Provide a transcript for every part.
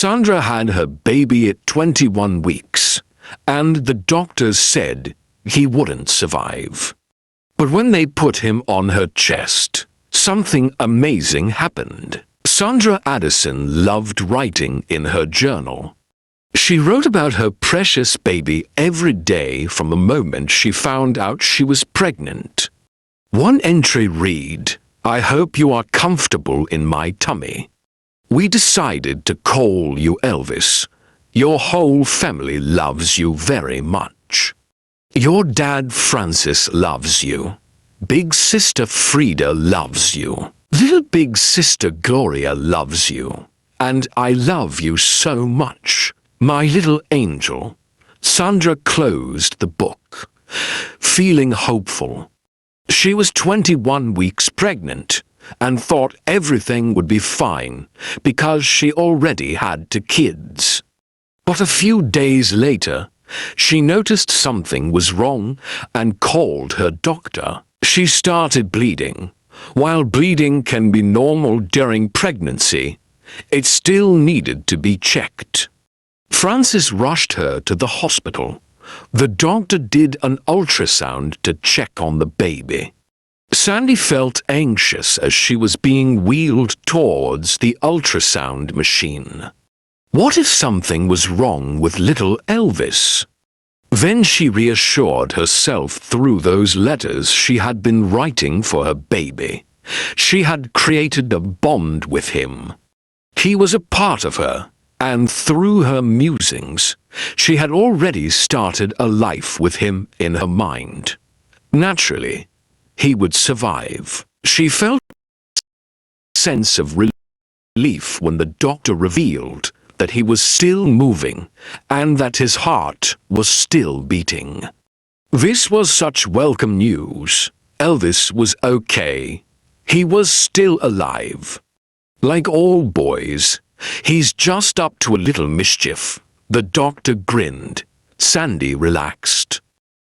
Sandra had her baby at 21 weeks, and the doctors said he wouldn't survive. But when they put him on her chest, something amazing happened. Sandra Addison loved writing in her journal. She wrote about her precious baby every day from the moment she found out she was pregnant. One entry read, "I hope you are comfortable in my tummy. We decided to call you Elvis. Your whole family loves you very much. Your dad Francis loves you. Big sister Frida loves you. Little big sister Gloria loves you. And I love you so much. My little angel." Sandra closed the book, feeling hopeful. She was 21 weeks pregnant and thought everything would be fine because she already had 2 kids. But a few days later, she noticed something was wrong and called her doctor. She started bleeding. While bleeding can be normal during pregnancy, it still needed to be checked. Francis rushed her to the hospital. The doctor did an ultrasound to check on the baby. Sandy felt anxious as she was being wheeled towards the ultrasound machine. What if something was wrong with little Elvis? Then she reassured herself through those letters she had been writing for her baby. She had created a bond with him. He was a part of her, and through her musings, she had already started a life with him in her mind. Naturally, he would survive. She felt a sense of relief when the doctor revealed that he was still moving and that his heart was still beating. This was such welcome news. Elvis was okay. He was still alive. Like all boys, he's just up to a little mischief. The doctor grinned. Sandy relaxed.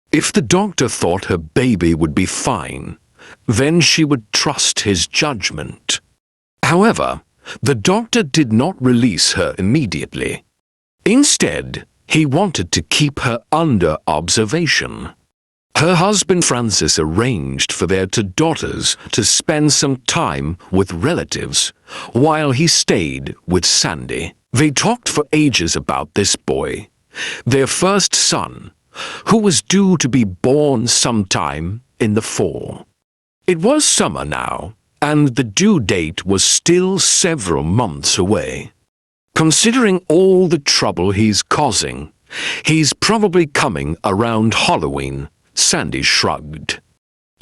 If the doctor thought her baby would be fine, then she would trust his judgment. However, the doctor did not release her immediately. Instead, he wanted to keep her under observation. Her husband Francis arranged for their 2 daughters to spend some time with relatives while he stayed with Sandy. They talked for ages about this boy, their first son, who was due to be born sometime in the fall. It was summer now, and the due date was still several months away. Considering all the trouble he's causing, he's probably coming around Halloween, Sandy shrugged.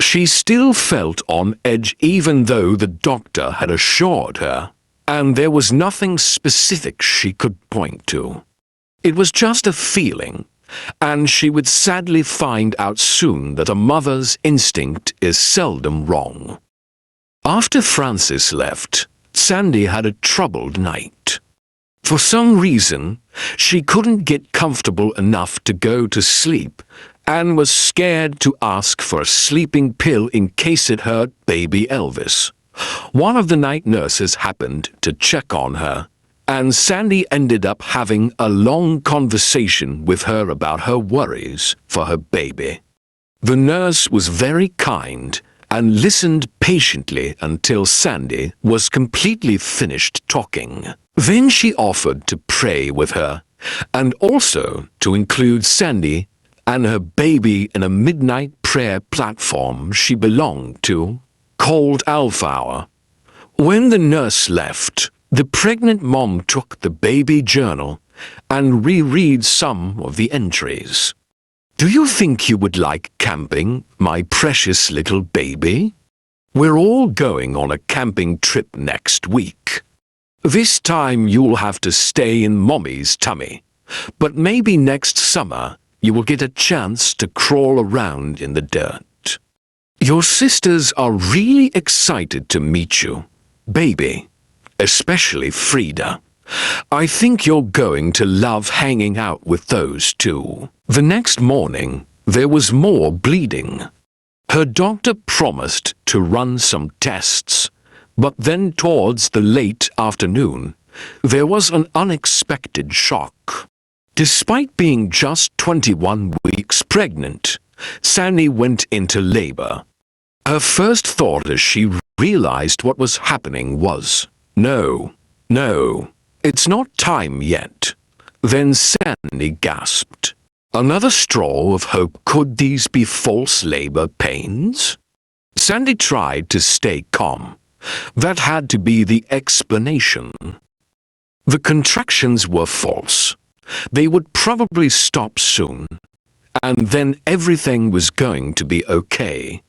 She still felt on edge even though the doctor had assured her, and there was nothing specific she could point to. It was just a feeling, and she would sadly find out soon that a mother's instinct is seldom wrong. After Francis left, Sandy had a troubled night. For some reason, she couldn't get comfortable enough to go to sleep and was scared to ask for a sleeping pill in case it hurt baby Elvis. One of the night nurses happened to check on her, and Sandy ended up having a long conversation with her about her worries for her baby. The nurse was very kind and listened patiently until Sandy was completely finished talking. Then she offered to pray with her, and also to include Sandy and her baby in a midnight prayer platform she belonged to, called Alpha Hour. When the nurse left, the pregnant mom took the baby journal and reread some of the entries. "Do you think you would like camping, my precious little baby? We're all going on a camping trip next week. This time you'll have to stay in Mommy's tummy, but maybe next summer you will get a chance to crawl around in the dirt. Your sisters are really excited to meet you, baby, especially Frida. I think you're going to love hanging out with those 2. The next morning, there was more bleeding. Her doctor promised to run some tests, but then towards the late afternoon, there was an unexpected shock. Despite being just 21 weeks pregnant, Sandy went into labor. Her first thought as she realized what was happening was, "No, it's not time yet." Then Sandy gasped. Another straw of hope. Could these be false labor pains? Sandy tried to stay calm. That had to be the explanation. The contractions were false. They would probably stop soon, and then everything was going to be okay.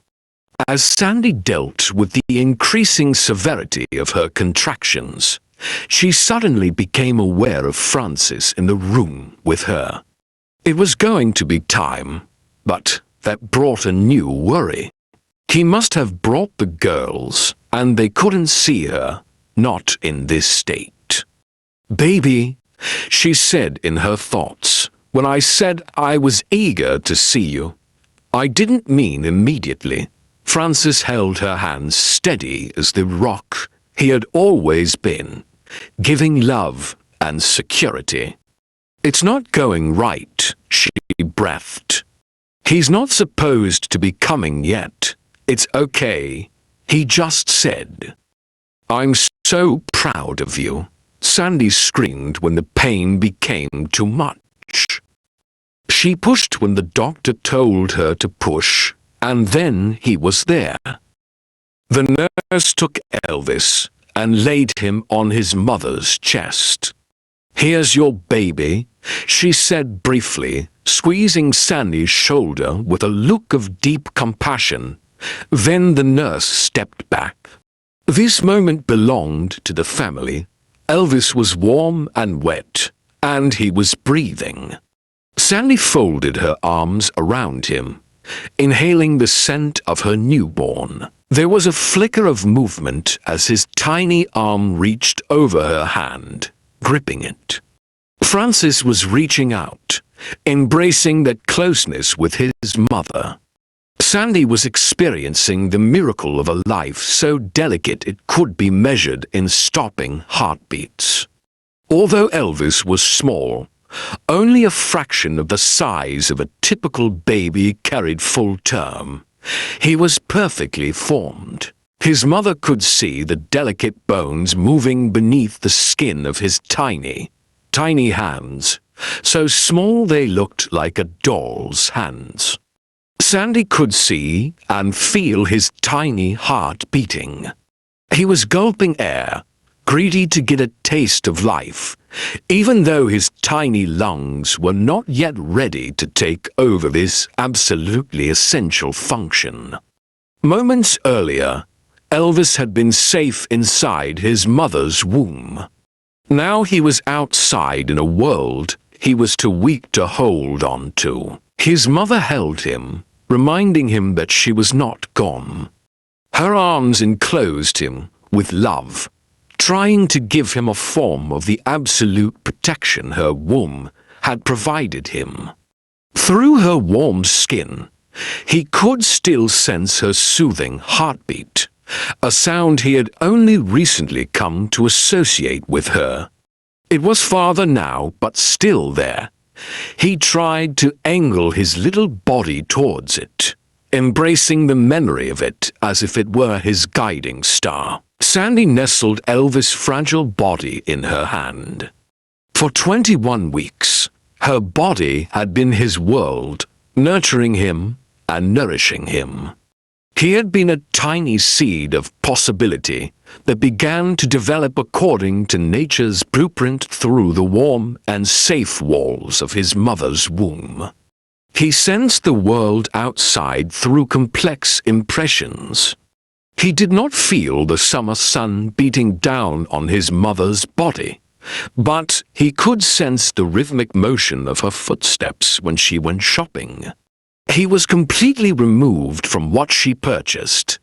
As Sandy dealt with the increasing severity of her contractions, she suddenly became aware of Francis in the room with her. It was going to be time, but that brought a new worry. He must have brought the girls, and they couldn't see her, not in this state. "Baby," she said in her thoughts, "when I said I was eager to see you, I didn't mean immediately." Francis held her hands steady as the rock he had always been, giving love and security. "It's not going right," she breathed. "He's not supposed to be coming yet. It's okay," he just said. "I'm so proud of you," Sandy screamed when the pain became too much. She pushed when the doctor told her to push, and then he was there. The nurse took Elvis and laid him on his mother's chest. "Here's your baby," she said briefly, squeezing Sandy's shoulder with a look of deep compassion. Then the nurse stepped back. This moment belonged to the family. Elvis was warm and wet, and he was breathing. Sandy folded her arms around him, inhaling the scent of her newborn. There was a flicker of movement as his tiny arm reached over her hand, gripping it. Francis was reaching out, embracing that closeness with his mother. Sandy was experiencing the miracle of a life so delicate it could be measured in stopping heartbeats. Although Elvis was small, only a fraction of the size of a typical baby carried full term, he was perfectly formed. His mother could see the delicate bones moving beneath the skin of his tiny hands, so small they looked like a doll's hands. Sandy could see and feel his tiny heart beating. He was gulping air, greedy to get a taste of life, even though his tiny lungs were not yet ready to take over this absolutely essential function. Moments earlier, Elvis had been safe inside his mother's womb. Now he was outside in a world he was too weak to hold on to. His mother held him, reminding him that she was not gone. Her arms enclosed him with love, trying to give him a form of the absolute protection her womb had provided him. Through her warm skin, he could still sense her soothing heartbeat, a sound he had only recently come to associate with her. It was farther now, but still there. He tried to angle his little body towards it, embracing the memory of it as if it were his guiding star. Sandy nestled Elvis' fragile body in her hand. For 21 weeks, her body had been his world, nurturing him and nourishing him. He had been a tiny seed of possibility that began to develop according to nature's blueprint through the warm and safe walls of his mother's womb. He sensed the world outside through complex impressions. He did not feel the summer sun beating down on his mother's body, but he could sense the rhythmic motion of her footsteps when she went shopping. He was completely removed from what she purchased,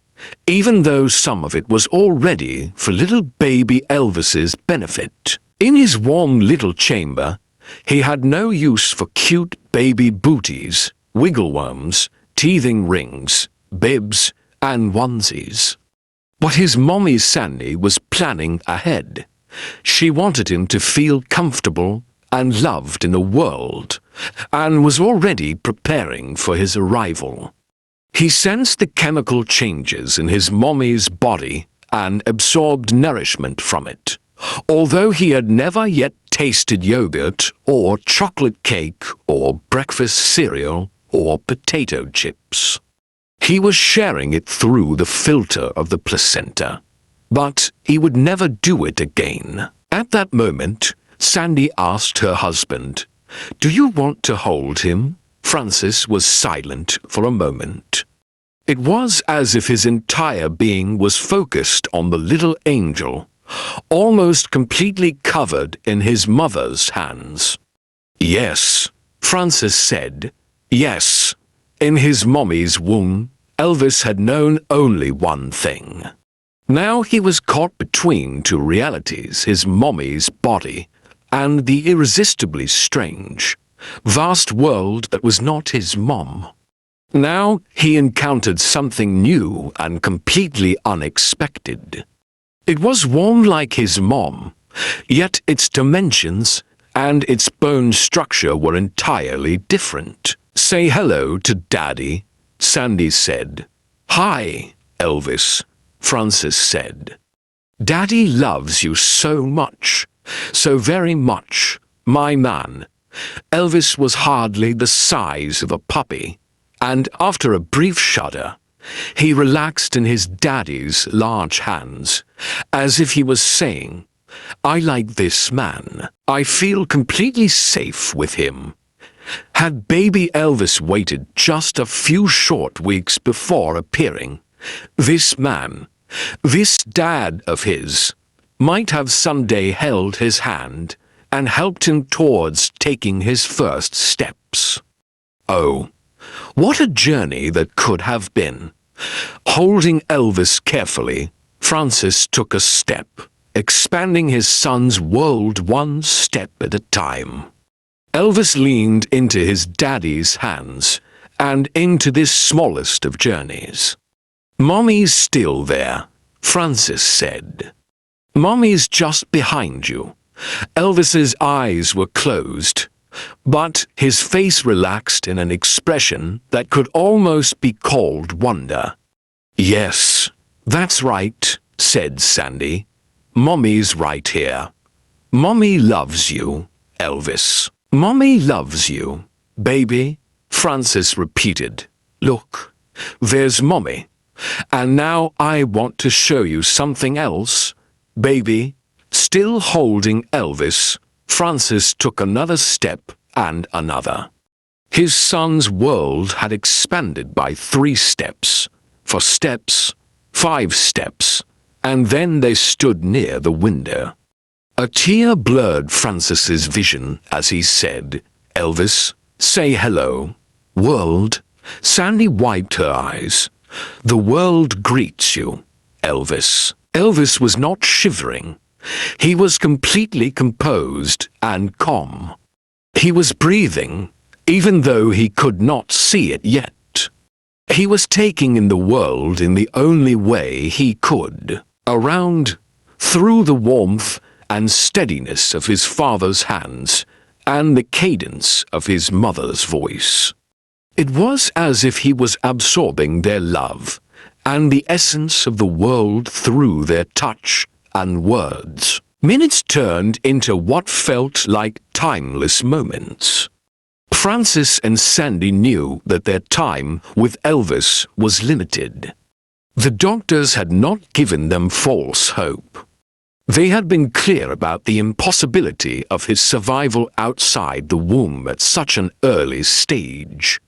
even though some of it was already for little baby Elvis's benefit. In his warm little chamber, he had no use for cute baby booties, wiggleworms, teething rings, bibs, and onesies. But his mommy Sandy was planning ahead. She wanted him to feel comfortable and loved in the world, and was already preparing for his arrival. He sensed the chemical changes in his mommy's body and absorbed nourishment from it, although he had never yet tasted yogurt or chocolate cake or breakfast cereal or potato chips. He was sharing it through the filter of the placenta, but he would never do it again. At that moment, Sandy asked her husband, "Do you want to hold him?" Francis was silent for a moment. It was as if his entire being was focused on the little angel, almost completely covered in his mother's hands. "Yes," Francis said. "Yes." In his mommy's womb, Elvis had known only one thing. Now he was caught between two realities, his mommy's body and the irresistibly strange, vast world that was not his mom. Now he encountered something new and completely unexpected. It was warm like his mom, yet its dimensions and its bone structure were entirely different. "Say hello to Daddy," Sandy said. "Hi, Elvis," Francis said. "Daddy loves you so much, so very much, my man." Elvis was hardly the size of a puppy, and after a brief shudder, he relaxed in his daddy's large hands, as if he was saying, "I like this man. I feel completely safe with him." Had baby Elvis waited just a few short weeks before appearing, this man, this dad of his, might have someday held his hand and helped him towards taking his first steps. Oh, what a journey that could have been. Holding Elvis carefully, Francis took a step, expanding his son's world one step at a time. Elvis leaned into his daddy's hands and into this smallest of journeys. "Mommy's still there," Francis said. "Mommy's just behind you." Elvis's eyes were closed, but his face relaxed in an expression that could almost be called wonder. "Yes, that's right," said Sandy. "Mommy's right here. Mommy loves you, Elvis. Mommy loves you, baby," Francis repeated. "Look, there's Mommy. And now I want to show you something else, baby." Still holding Elvis, Francis took another step and another. His son's world had expanded by 3 steps, 4 steps, 5 steps, and then they stood near the window. A tear blurred Francis's vision as he said, "Elvis, say hello. World." Sandy wiped her eyes. "The world greets you, Elvis." Elvis was not shivering. He was completely composed and calm. He was breathing, even though he could not see it yet. He was taking in the world in the only way he could, around, through the warmth and steadiness of his father's hands and the cadence of his mother's voice. It was as if he was absorbing their love and the essence of the world through their touch and words. Minutes turned into what felt like timeless moments. Francis and Sandy knew that their time with Elvis was limited. The doctors had not given them false hope. They had been clear about the impossibility of his survival outside the womb at such an early stage.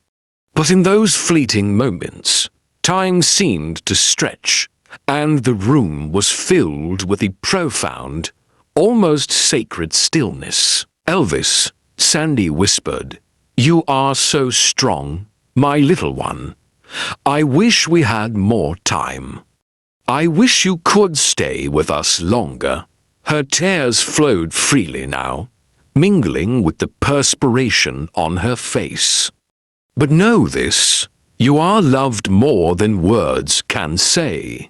But in those fleeting moments, time seemed to stretch, and the room was filled with a profound, almost sacred stillness. "Elvis," Sandy whispered, "you are so strong, my little one. I wish we had more time. I wish you could stay with us longer." Her tears flowed freely now, mingling with the perspiration on her face. "But know this, you are loved more than words can say.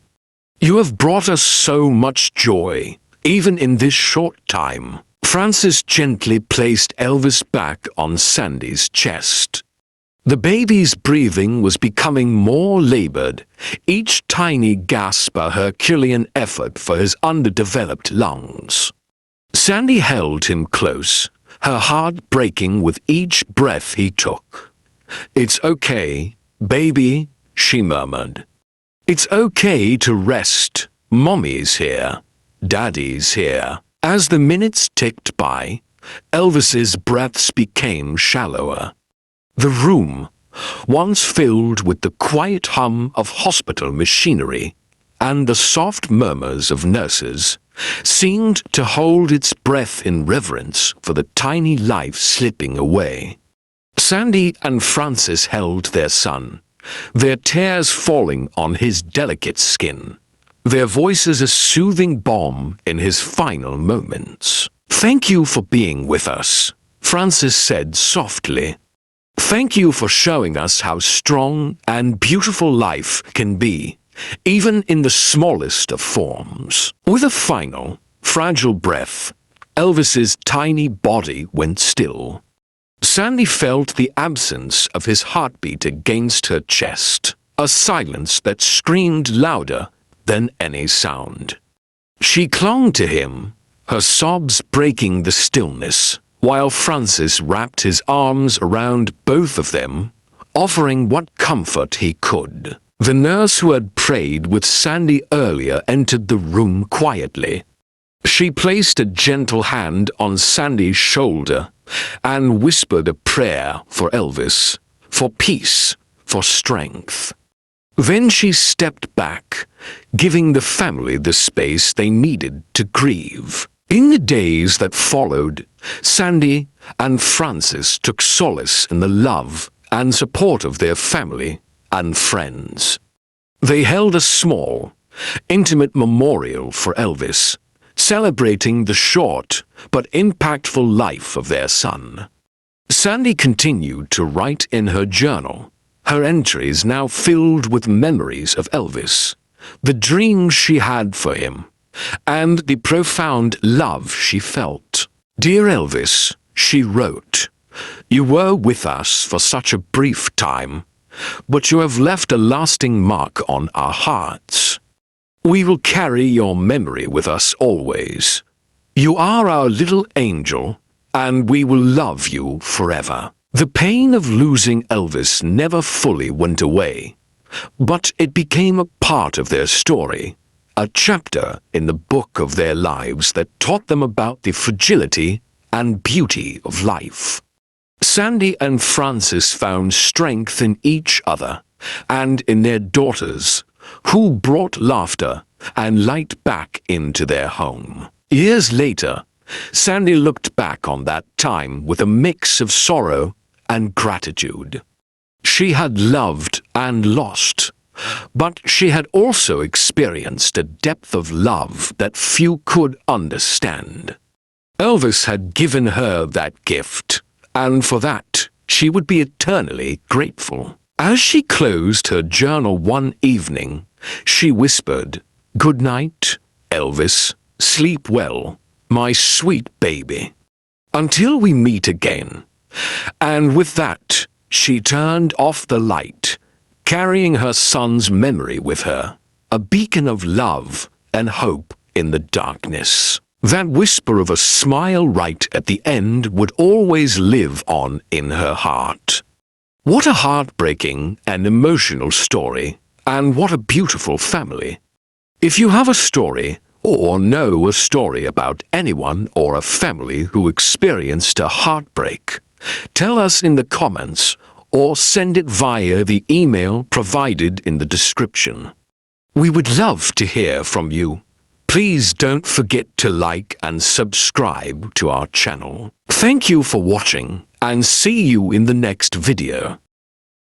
You have brought us so much joy, Even in this short time, Francis gently placed Elvis back on Sandy's chest. The baby's breathing was becoming more labored, each tiny gasp a Herculean effort for his underdeveloped lungs. Sandy held him close, her heart breaking with each breath he took. "It's okay, baby," she murmured. "It's okay to rest. Mommy's here. Daddy's here." As the minutes ticked by, Elvis's breaths became shallower. The room, once filled with the quiet hum of hospital machinery and the soft murmurs of nurses, seemed to hold its breath in reverence for the tiny life slipping away. Sandy and Francis held their son, their tears falling on his delicate skin, their voices a soothing balm in his final moments. "Thank you for being with us," Francis said softly. "Thank you for showing us how strong and beautiful life can be, even in the smallest of forms." With a final, fragile breath, Elvis's tiny body went still. Sandy felt the absence of his heartbeat against her chest, a silence that screamed louder than any sound. She clung to him, her sobs breaking the stillness, while Francis wrapped his arms around both of them, offering what comfort he could. The nurse who had prayed with Sandy earlier entered the room quietly. She placed a gentle hand on Sandy's shoulder and whispered a prayer for Elvis, for peace, for strength. Then she stepped back, giving the family the space they needed to grieve. In the days that followed, Sandy and Francis took solace in the love and support of their family and friends. They held a small, intimate memorial for Elvis, celebrating the short but impactful life of their son. Sandy continued to write in her journal, her entries now filled with memories of Elvis, the dreams she had for him, and the profound love she felt. "Dear Elvis," she wrote, "you were with us for such a brief time, but you have left a lasting mark on our hearts. We will carry your memory with us always. You are our little angel, and we will love you forever." The pain of losing Elvis never fully went away, but it became a part of their story, a chapter in the book of their lives that taught them about the fragility and beauty of life. Sandy and Francis found strength in each other and in their daughters, who brought laughter and light back into their home. Years later, Sandy looked back on that time with a mix of sorrow and gratitude. She had loved and lost, but she had also experienced a depth of love that few could understand. Elvis had given her that gift, and for that she would be eternally grateful. As she closed her journal one evening, she whispered, "Good night, Elvis. Sleep well, my sweet baby. Until we meet again." And with that, she turned off the light, carrying her son's memory with her, a beacon of love and hope in the darkness. That whisper of a smile right at the end would always live on in her heart. What a heartbreaking and emotional story, and what a beautiful family. If you have a story, or know a story about anyone or a family who experienced a heartbreak, tell us in the comments or send it via the email provided in the description. We would love to hear from you. Please don't forget to like and subscribe to our channel. Thank you for watching, and see you in the next video.